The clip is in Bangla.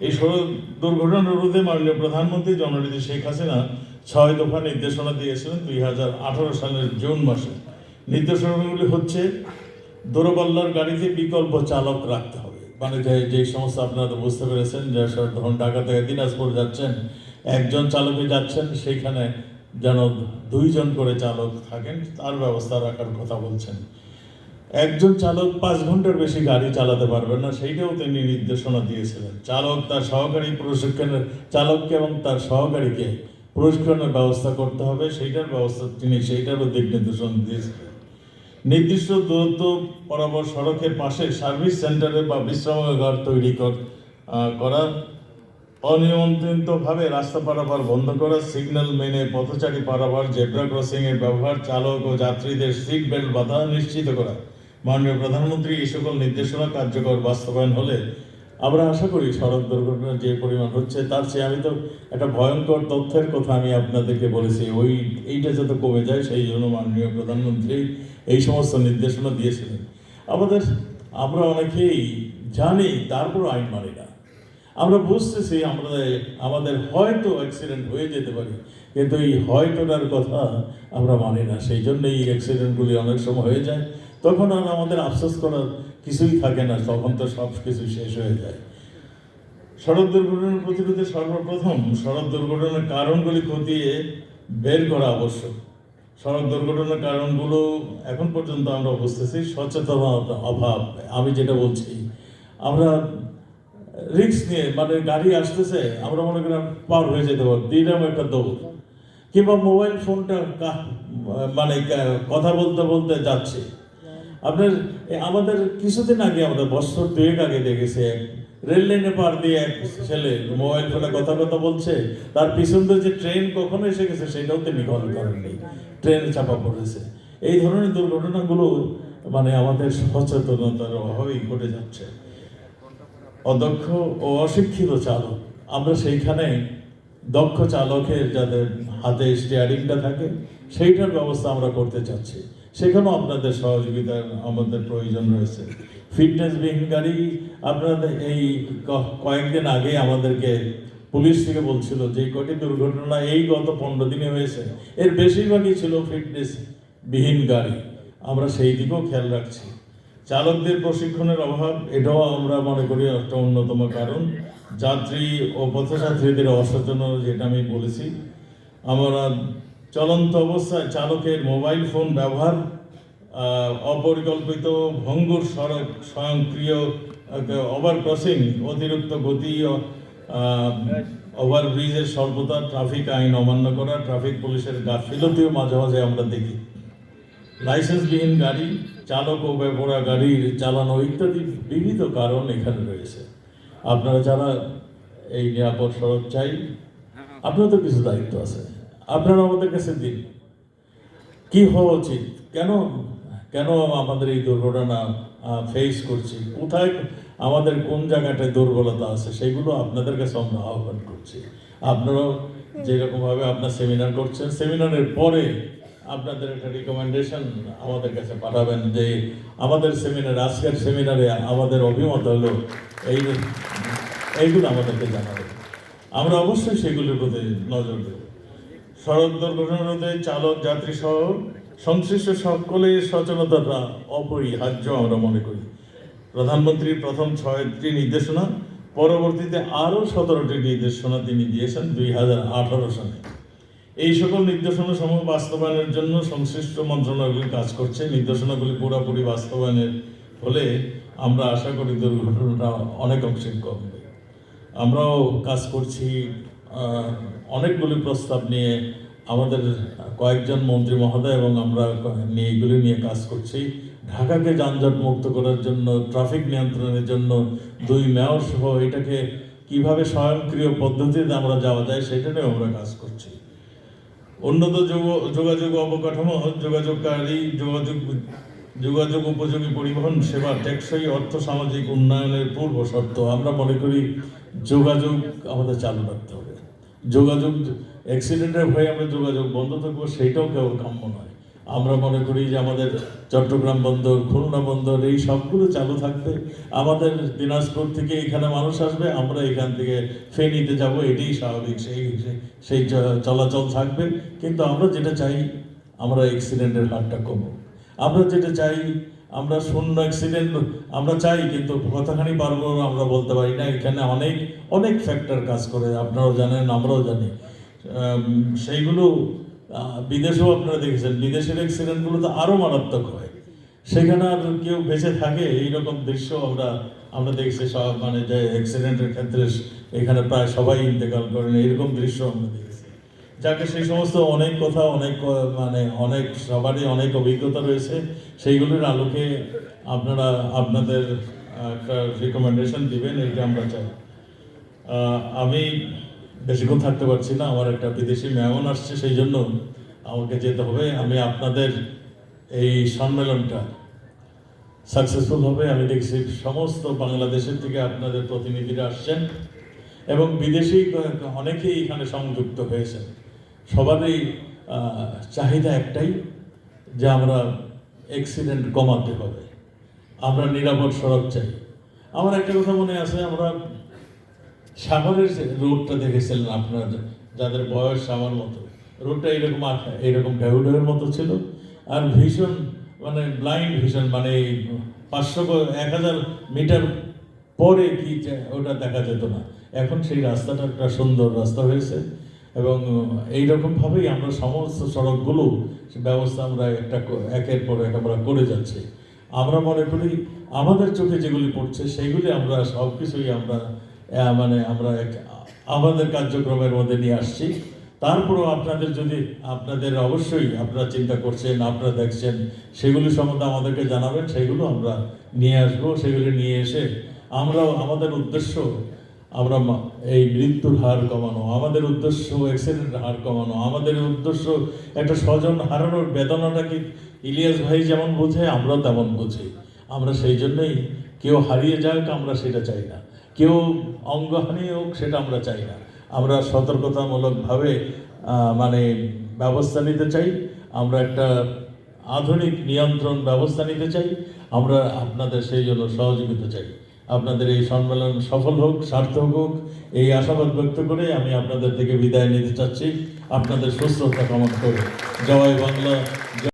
এই সড়ক দুর্ঘটনা রোধে মাননীয় প্রধানমন্ত্রী জননেত্রী শেখ হাসিনা 6 দফা নির্দেশনা দিয়েছিলেন 2018 সালের জুন মাসে। নির্দেশনাগুলি হচ্ছে, দূরপাল্লার গাড়িতে বিকল্প চালক রাখতে হবে। মানে যে সমস্ত আপনারা তো বুঝতে পেরেছেন যে ধরুন ঢাকা থেকে দিনাজপুর যাচ্ছেন, একজন চালকে যাচ্ছেন, সেইখানে যেন 2 জন করে চালক থাকেন, তার ব্যবস্থা রাখার কথা বলছেন। একজন চালক 5 ঘন্টার বেশি গাড়ি চালাতে পারবেন না, সেইটাও তিনি নির্দেশনা দিয়েছিলেন। চালককে এবং তার সহকারীকে প্রশিক্ষণের ব্যবস্থা করতে হবে, সেইটারও দিক নির্দেশনা দিয়েছিলেন। নির্দিষ্ট দূরত্ব বরাবর সড়কের পাশে সার্ভিস সেন্টারে বা বিশ্রামাগার তৈরি করা, অনিয়ন্ত্রিতভাবে রাস্তা পারাপার বন্ধ করা, সিগন্যাল মেনে পথচারী পারাপার, জেব্রা ক্রসিংয়ের ব্যবহার, চালক ও যাত্রীদের সিট বেল্ট বাধা নিশ্চিত করা। মাননীয় প্রধানমন্ত্রী এই সকল নির্দেশনা কার্যকর বাস্তবায়ন হলে আমরা আশা করি সড়ক দুর্ঘটনার যে পরিমাণ হচ্ছে তার চেয়ে, আমি তো একটা ভয়ঙ্কর তথ্যের কথা আমি আপনাদেরকে বলেছি, এইটা যাতে কমে যায়, সেই জন্য মাননীয় প্রধানমন্ত্রী এই সমস্ত নির্দেশনা দিয়েছিলেন। আমরা অনেকেই জানি, তারপর আইন মানি না। আমরা বুঝতেছি আমাদের হয়তো অ্যাক্সিডেন্ট হয়ে যেতে পারে, কিন্তু এই হয়তোটার কথা আমরা মানি না। সেই জন্য এই অ্যাক্সিডেন্টগুলি অনেক সময় হয়ে যায়, তখন আর আমাদের আফসোস করার কিছুই থাকে না, তখন তো সব কিছু শেষ হয়ে যায়। সড়ক দুর্ঘটনা প্রতিরোধে সর্বপ্রথম সড়ক দুর্ঘটনার কারণগুলি খতিয়ে বের করা আবশ্যক। সড়ক দুর্ঘটনার কারণগুলো এখন পর্যন্ত আমরা বুঝতেছি সচেতনতার অভাব। আমি যেটা বলছি, আমরা রিস্ক নিয়ে, মানে গাড়ি আসতেছে, আমরা মনে করি পার হয়ে যেতে পারবো, দিলাম একটা দৌড়, কিংবা মোবাইল ফোনটা মানে কথা বলতে বলতে যাচ্ছে। আমাদের কিছুদিন আগে, আমরা বছর 2 আগে দেখেছি, রেল লাইনে পার দিয়ে এক ছেলে মোবাইল ফোনে কথা বলছে, তার পিছন দিয়ে যে ট্রেন কখনো এসে গেছে সেটাও তিনি খেয়াল করেননি, ট্রেনে চাপা পড়েছে। এই ধরনের দুর্ঘটনাগুলো মানে আমাদের সচেতনতার অভাবেই ঘটে যাচ্ছে। অদক্ষ ও অশিক্ষিত চালক, আমরা সেইখানে দক্ষ চালকের যাদের হাতে স্টিয়ারিংটা থাকে সেইটার ব্যবস্থা আমরা করতে চাচ্ছি। সেখানেও আপনাদের সহযোগিতার আমাদের প্রয়োজন রয়েছে। ফিটনেসবিহীন গাড়ি, আপনাদের এই কয়েকদিন আগে আমাদেরকে পুলিশ থেকে বলছিল যে কটি দুর্ঘটনা এই গত 15 দিনে হয়েছে, এর বেশিরভাগই ছিল ফিটনেসবিহীন গাড়ি। আমরা সেই দিকেও খেয়াল রাখছি। চালকদের প্রশিক্ষণের অভাব, এটাও আমরা মনে করি একটা অন্যতম কারণ। যাত্রী ও পথযাত্রীদের অসচেতনতা, যেটা আমি বলেছি। আমরা চলন্ত অবস্থায় চালকের মোবাইল ফোন ব্যবহার, অপরিকল্পিত ভঙ্গুর সড়ক, স্বয়ংক্রিয় ওভার ক্রসিং, অতিরিক্ত গতি, ওভারব্রিজের স্বল্পতা, ট্রাফিক আইন অমান্য করা, ট্রাফিক পুলিশের গাফিলতিও মাঝে মাঝে আমরা দেখি। লাইসেন্সবিহীন গাড়ি চালক ও বেপরোয়া গাড়ির চালানো ইত্যাদি বিবিধ কারণ এখানে রয়েছে। আপনারা যারা এই নিরাপদ সড়ক চাই, আপনার তো কিছু দায়িত্ব আছে, আপনারা আমাদের কাছে দিন কি হওয়া উচিত, কেন আমাদের এই দুর্ঘটনা ফেস করছি, কোথায় আমাদের কোন জায়গাটায় দুর্বলতা আছে, সেগুলো আপনাদের কাছে আমরা আহ্বান করছি। আপনারাও যেরকমভাবে আপনার সেমিনার করছেন, সেমিনারের পরে আপনাদের একটা রিকমেন্ডেশন আমাদের কাছে পাঠাবেন যে আমাদের আজকের সেমিনারে আমাদের অভিমত হলো এইগুলো আমাদেরকে জানাবেন। আমরা অবশ্যই সেগুলোর প্রতি নজর দেব। সড়ক দুর্ঘটনা রোধে চালক, যাত্রী সহ সংশ্লিষ্ট সকলের সচেতনতা অপরিহার্য আমরা মনে করি। প্রধানমন্ত্রীর প্রথম 6টি নির্দেশনা, পরবর্তীতে আরও 17টি নির্দেশনা তিনি দিয়েছেন 2018 সালে। এই সকল নির্দেশনা সমূহ বাস্তবায়নের জন্য সংশ্লিষ্ট মন্ত্রণালয়গুলি কাজ করছে। নির্দেশনাগুলি পুরোপুরি বাস্তবায়নের হলে আমরা আশা করি দুর্ঘটনাটা অনেক অংশে কমবে। আমরাও কাজ করছি, অনেকগুলি প্রস্তাব নিয়ে আমাদের কয়েকজন মন্ত্রী মহোদয় এবং আমরা এইগুলি নিয়ে কাজ করছি। ঢাকাকে যানজট মুক্ত করার জন্য, ট্রাফিক নিয়ন্ত্রণের জন্য 2 মেয়র সহ এটাকে কিভাবে স্বয়ংক্রিয় পদ্ধতিতে আমরা যাওয়া যায় সেটা নিয়ে আমরা কাজ করছি। উন্নত যোগাযোগ অবকাঠামো, যোগাযোগ উপযোগী পরিবহন সেবা, টেকসই অর্থ সামাজিক উন্নয়নের পূর্ব শর্ত। আমরা মনে করি যোগাযোগ আমাদের চালু রাখতে হবে। অ্যাক্সিডেন্টের ভয়ে আমরা যোগাযোগ বন্ধ থাকবো, সেইটাও কেউ কাম্য নয়। আমরা মনে করি যে আমাদের চট্টগ্রাম বন্দর, খুলনা বন্দর এই সবগুলো চালু থাকবে। আমাদের দিনাজপুর থেকে এখানে মানুষ আসবে, আমরা এখান থেকে ফেনীতে যাব, এটাই স্বাভাবিক, সেই চলাচল থাকবে। কিন্তু আমরা যেটা চাই, আমরা অ্যাক্সিডেন্টের হারটা কমুক। আমরা যেটা চাই, আমরা শূন্য অ্যাক্সিডেন্ট আমরা চাই, কিন্তু কতখানি পারবো আমরা বলতে পারি না। এখানে অনেক অনেক ফ্যাক্টর কাজ করে, আপনারাও জানেন, আমরাও জানি। সেইগুলো বিদেশেও আপনারা দেখেছেন, বিদেশের অ্যাক্সিডেন্টগুলো তো আরও মারাত্মক হয়। সেখানে আর কেউ বেঁচে থাকে এইরকম দৃশ্য আমরা দেখছি। সব মানে যে অ্যাক্সিডেন্টের ক্ষেত্রে এখানে প্রায় সবাই ইন্তেকাল করেন, এরকম দৃশ্য আমরা দেখেছি। যাকে সেই সমস্ত অনেক কথা, অনেক সবারই অনেক অভিজ্ঞতা রয়েছে, সেইগুলির আলোকে আপনারা আপনাদের একটা রিকমেন্ডেশন দিবেন, এইটা আমরা চাই। আমি বেশিক্ষণ থাকতে পারছি না, আমার একটা বিদেশি মেহমান আসছে, সেই জন্য আমাকে যেতে হবে। আমি আপনাদের এই সম্মেলনটা সাকসেসফুল হবে। আমি দেখছি সমস্ত বাংলাদেশের থেকে আপনাদের প্রতিনিধিরা আসছেন এবং বিদেশি অনেকেই এখানে সংযুক্ত হয়েছেন। সবারই চাহিদা একটাই, যে আমরা অ্যাক্সিডেন্ট কমাতে হবে, আমরা নিরাপদ সড়ক চাই। আমার একটা কথা মনে আছে, আমরা সাগরের যে রোডটা দেখেছিলেন আপনারা, যাদের বয়স আমার মতো, রোডটা এইরকম ঢেউঢেউয়ের মতো ছিল, আর ভীষণ ব্লাইন্ড ভিশন, 500-1000 মিটার পরে কি ওটা দেখা যেত না। এখন সেই রাস্তাটা একটা সুন্দর রাস্তা হয়েছে এবং এইরকমভাবেই আমরা সমস্ত সড়কগুলো ব্যবস্থা আমরা একের পর এক আমরা করে যাচ্ছি। আমরা মনে করি আমাদের চোখে যেগুলি পড়ছে সেইগুলি আমরা সব কিছুই আমরা আমাদের কার্যক্রমের মধ্যে নিয়ে আসছি। তারপরেও আপনাদের অবশ্যই আপনারা চিন্তা করছেন, আপনারা দেখছেন, সেগুলি সম্বন্ধে আমাদেরকে জানাবেন, সেগুলো আমরা নিয়ে আসবো। সেগুলি নিয়ে এসে আমাদের উদ্দেশ্য এই মৃত্যুর হার কমানো, আমাদের উদ্দেশ্য অ্যাক্সিডেন্টের হার কমানো, আমাদের উদ্দেশ্য একটা স্বজন হারানোর বেদনাটা কি ইলিয়াস ভাই যেমন বোঝে, আমরা তেমন বুঝি। আমরা সেই জন্যই কেউ হারিয়ে যাক আমরা সেটা চাই না, কেউ অঙ্গহানি হোক সেটা আমরা চাই না। আমরা সতর্কতামূলকভাবে ব্যবস্থা নিতে চাই, আমরা একটা আধুনিক নিয়ন্ত্রণ ব্যবস্থা নিতে চাই, আমরা আপনাদের সেই জন্য সহযোগিতা চাই। আপনাদের এই সম্মেলন সফল হোক, সার্থক হোক, এই আশাবাদ ব্যক্ত করে আমি আপনাদের থেকে বিদায় নিতে চাচ্ছি, আপনাদের সুস্থতা কামনা করে। জয় বাংলা।